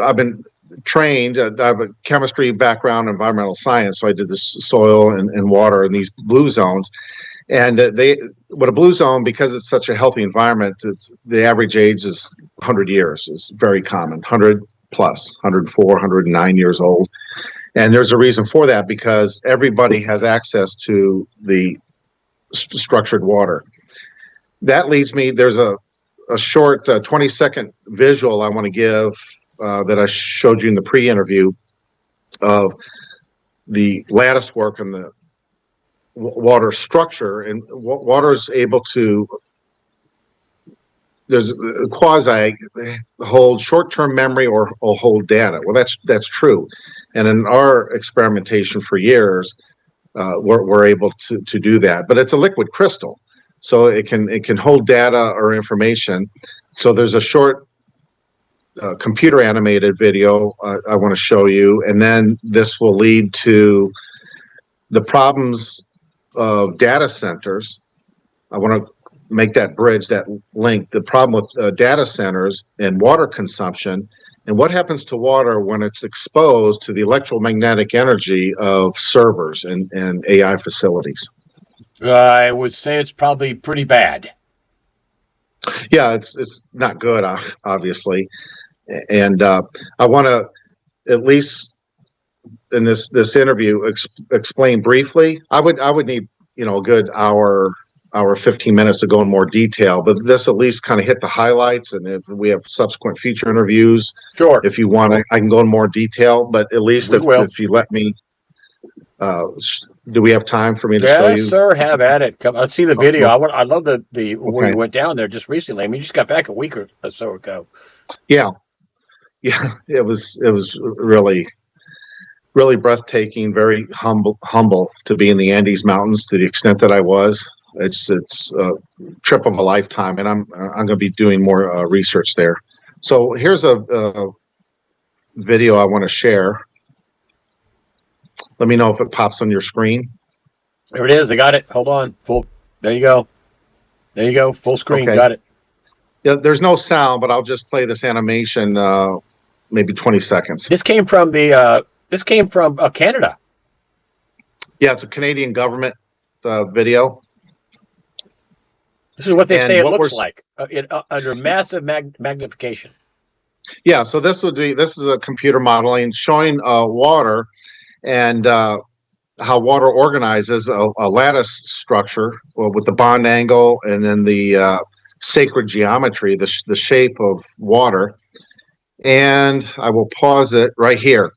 I've been trained. I have a chemistry background, environmental science, so I did this soil and water in these blue zones. And what a blue zone, because it's such a healthy environment, the average age is 100 years. It's very common, 100 plus, 104, 109 years old. And there's a reason for that, because everybody has access to the structured water. That leads me, there's a short 20-second visual I want to give that I showed you in the pre-interview of the lattice work and the water structure, and water is able to, there's a quasi hold short-term memory or hold data. Well, that's true, and in our experimentation for years, we're able to do that. But it's a liquid crystal, so it can hold data or information. So there's a short computer animated video I want to show you, and then this will lead to the problems of data centers. I want to make that bridge, that link, the problem with data centers and water consumption, and what happens to water when it's exposed to the electromagnetic energy of servers and AI facilities. I would say it's probably pretty bad. Yeah, it's not good, obviously, and I want to at least in this interview explain briefly. I would need a good hour 15 minutes to go in more detail, but this at least kind of hit the highlights, and if we have subsequent future interviews, sure, if you want, I can go in more detail, but at least if you let me, do we have time for me to show you? Yes, sir, have at it. Come, let's see the video. I love the where you went down there just recently. I mean, you just got back a week or so ago. Yeah, it was really breathtaking, very humble to be in the Andes Mountains to the extent that I was. It's a trip of a lifetime, and I'm going to be doing more research there. So here's a video I want to share. Let me know if it pops on your screen. There it is. I got it. Hold on. Full. There you go. There you go. Full screen. Okay. Got it. Yeah, there's no sound, but I'll just play this animation, maybe 20 seconds. This came from Canada. Yeah, it's a Canadian government video. This is what they say it looks like under massive magnification. Yeah, so this is a computer modeling showing water and how water organizes a lattice structure with the bond angle and then the sacred geometry, the shape of water. And I will pause it right here.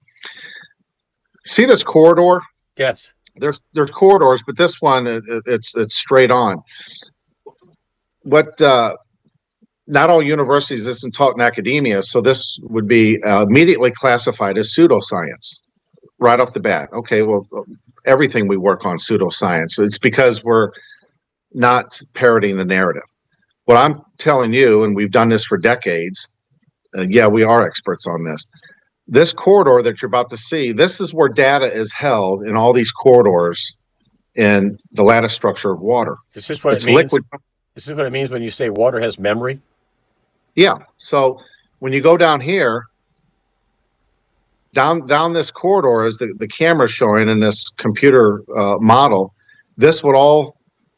See this corridor? Yes. There's corridors, but this one it's straight on. What not all universities isn't taught in academia, so this would be immediately classified as pseudoscience right off the bat. Okay, well, everything we work on pseudoscience. It's because we're not parroting the narrative. What I'm telling you, and we've done this for decades, yeah, we are experts on this. This corridor that you're about to see, this is where data is held in all these corridors in the lattice structure of water. This is what it means. Liquid. This is what it means when you say water has memory? Yeah. So when you go down here, down this corridor, as the camera's showing in this computer model, this would all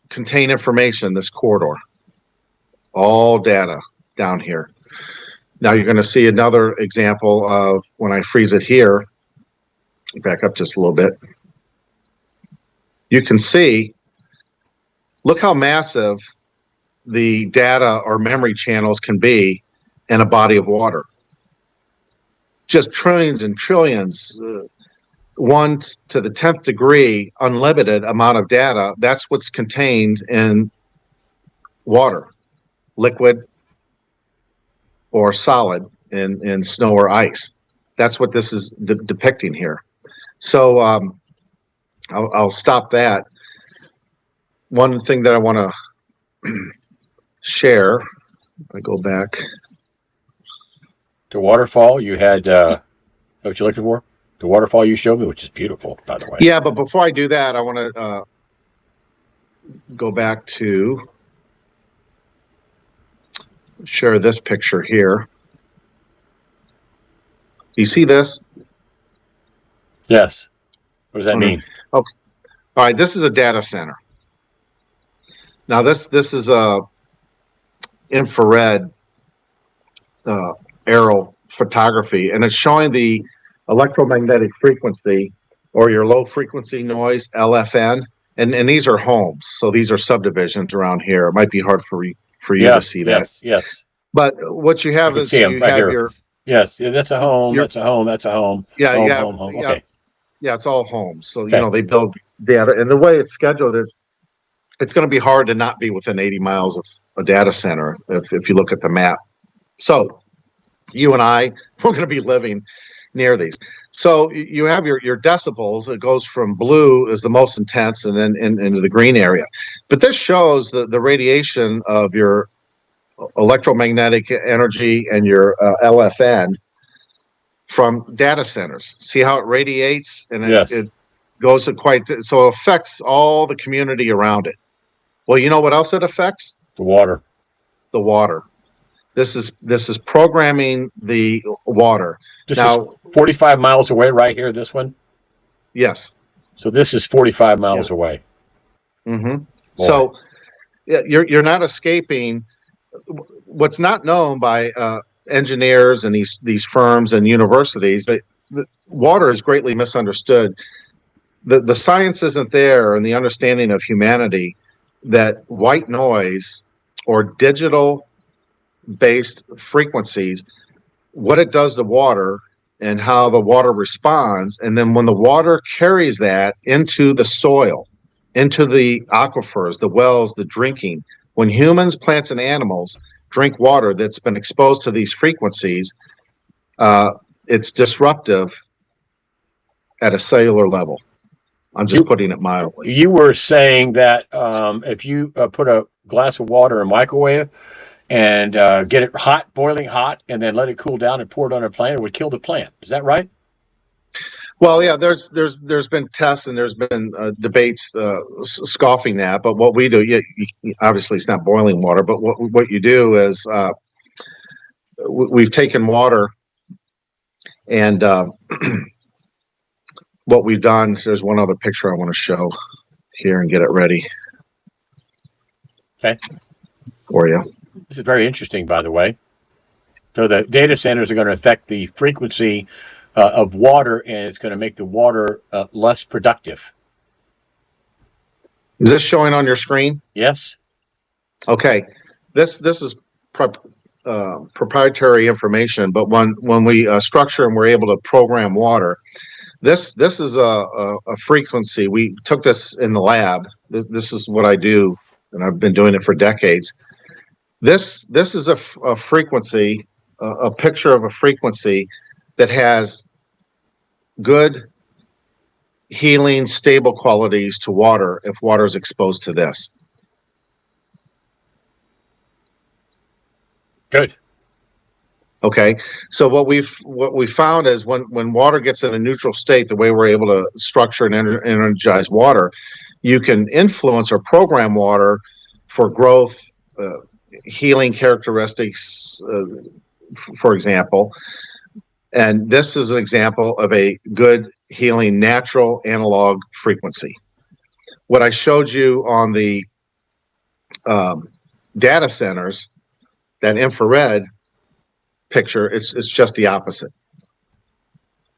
contain information, this corridor. All data down here. Now you're going to see another example of when I freeze it here. Back up just a little bit. You can see, look how massive the data or memory channels can be in a body of water. Just trillions and trillions, 1 to the 10th degree, unlimited amount of data. That's what's contained in water, liquid or solid in snow or ice. That's what this is depicting here. So I'll stop that. One thing that I want to share, if I go back. The waterfall you had, what you're looking for? The waterfall you showed me, which is beautiful, by the way. Yeah, but before I do that, I want to go back to share this picture here. You see this? Yes. What does that mean? Okay. All right. This is a data center. Now this is a infrared aerial photography, and it's showing the electromagnetic frequency or your low frequency noise, LFN, and these are homes, so these are subdivisions around here. It might be hard for you to see that. Yes. But what you have is you right have here. your that's a home. That's a home. That's a home. yeah Home. yeah Okay. yeah, it's all homes. So Okay. they build data, and the way it's scheduled is it's going to be hard to not be within 80 miles of a data center if you look at the map. So you and I, we're going to be living near these. So you have your decibels. It goes from blue is the most intense, and then into the green area. But this shows the radiation of your electromagnetic energy and your LFN from data centers. See how it radiates, and it goes to so it affects all the community around it. Well, you know what else it affects? The water. The water. This is programming the water. This is 45 miles away right here, this one? Yes. So this is 45 miles away. Mm-hmm. So you're not escaping. What's not known by engineers and these firms and universities, that water is greatly misunderstood. The science isn't there, and the understanding of humanity that white noise or digital based frequencies, what it does to water and how the water responds, and then when the water carries that into the soil, into the aquifers, the wells, the drinking, when humans, plants, and animals drink water that's been exposed to these frequencies, it's disruptive at a cellular level. I'm just putting it mildly. You were saying that if you put a glass of water in a microwave and get it hot, boiling hot, and then let it cool down and pour it on a plant, it would kill the plant. Is that right? Well, yeah, there's been tests and there's been debates scoffing that. But what we do, obviously it's not boiling water, but what you do is we've taken water and what we've done. There's one other picture I want to show here and get it ready. Okay. For you. This is very interesting, by the way. So the data centers are going to affect the frequency of water, and it's going to make the water less productive. Is this showing on your screen? Yes. Okay. This is proprietary information, but when we structure and we're able to program water, this is a frequency. We took this in the lab. This is what I do, and I've been doing it for decades. This is a frequency, a picture of a frequency that has good healing, stable qualities to water if water is exposed to this. Good. Okay, so what we found is when water gets in a neutral state, the way we're able to structure and energize water, you can influence or program water for growth, healing characteristics, for example. And this is an example of a good healing natural analog frequency. What I showed you on the data centers, that infrared picture, it's just the opposite.